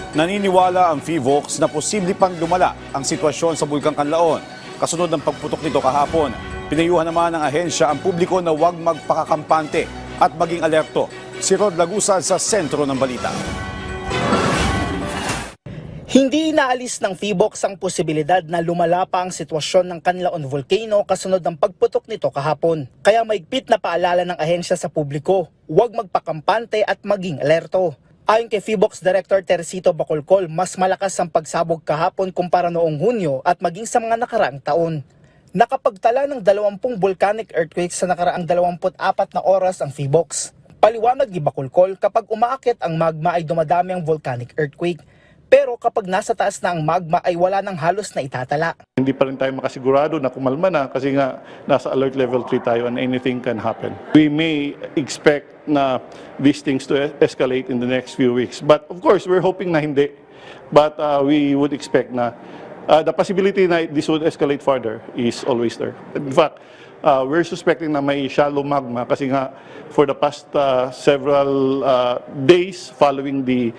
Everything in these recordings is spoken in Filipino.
Naniniwala ang PHIVOLCS na posible pang lumala ang sitwasyon sa Bulkang Canlaon. Kasunod ng pagputok nito kahapon, pinayuhan naman ng ahensya ang publiko na huwag magpakakampante at maging alerto. Si Rod Lagusad sa sentro ng balita. Hindi inaalis ng PHIVOLCS ang posibilidad na lumala pa ang sitwasyon ng Canlaon Volcano kasunod ng pagputok nito kahapon. Kaya maigpit na paalala ng ahensya sa publiko, huwag magpakampante at maging alerto. Ayon kay PHIVOLCS Director Teresito Bacolcol, mas malakas ang pagsabog kahapon kumpara noong Hunyo at maging sa mga nakaraang taon. Nakapagtala ng 20 volcanic earthquakes sa nakaraang 24 na oras ang PHIVOLCS. Paliwanag ni Bacolcol, kapag umaakit ang magma ay dumadami ang volcanic earthquake. Pero kapag nasa taas na ang magma ay wala nang halos na itatala. Hindi pa rin tayo makasigurado na kumalma na kasi nga nasa alert level 3 tayo and anything can happen. We may expect na these things to escalate in the next few weeks. But of course, we're hoping na hindi. But we would expect na the possibility na this would escalate further is always there. In fact, we're suspecting na may shallow magma kasi nga for the past several days following the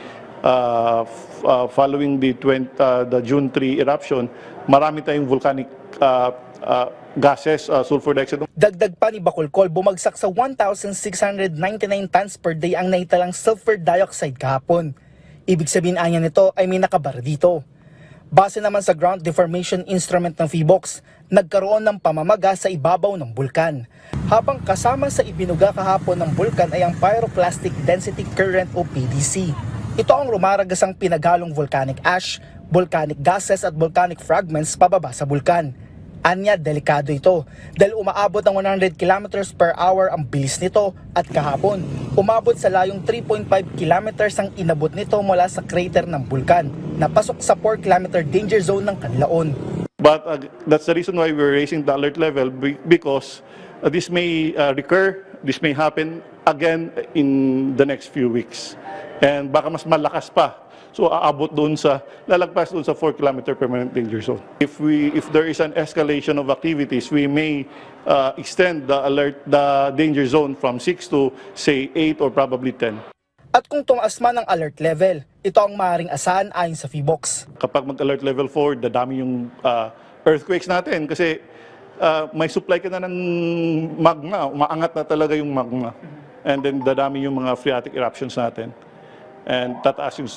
the June 3 eruption, marami tayong volcanic gases, sulfur dioxide. Dagdag pa ni Bacolcol, bumagsak sa 1,699 tons per day ang naitalang sulfur dioxide kahapon. Ibig sabihin anya nito ay may nakabar dito. Base naman sa ground deformation instrument ng PHIVOLCS, nagkaroon ng pamamaga sa ibabaw ng bulkan. Habang kasama sa ibinuga kahapon ng bulkan ay ang Pyroclastic Density Current o PDC. Ito ang rumaragasang pinaghalong volcanic ash, volcanic gases at volcanic fragments pababa sa bulkan. Anya, delikado ito dahil umaabot ng 100 km per hour ang bilis nito at kahapon, umabot sa layong 3.5 kilometers ang inabot nito mula sa crater ng bulkan na pasok sa 4 km danger zone ng Canlaon. But that's the reason why we're raising the alert level because this may recur, this may happen again in the next few weeks. And baka mas malakas pa. So aabot doon sa, lalagpas doon sa 4 km permanent danger zone. If there is an escalation of activities, we may extend the danger zone from 6 to say 8 or probably 10. At kung tumaas man ang alert level, ito ang maaaring asahan ayon sa PHIVOLCS. Kapag mag-alert level 4, dadami yung earthquakes natin kasi may supply ka na ng magma, umaangat na talaga yung magma. And then dadami yung mga phreatic eruptions natin. And tataas yung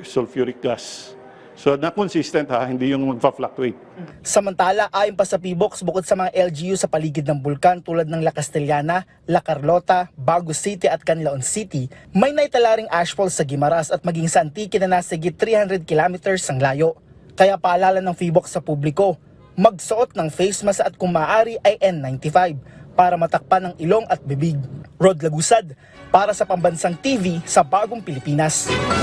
sulfuric gas. So na-consistent hindi yung magfa-fluctuate. Samantala, ayon pa sa PHIVOLCS, bukod sa mga LGU sa paligid ng bulkan tulad ng La Castellana, La Carlota, Bago City at Canlaon City, may naitala ring ashfall sa Guimaras at maging sa Antique na nasa higit 300 kilometers ang layo. Kaya paalala ng PHIVOLCS sa publiko, magsuot ng face mask at kung maaari ay N95 para matakpan ang ilong at bibig. Rod Lagusad, para sa Pambansang TV sa Bagong Pilipinas.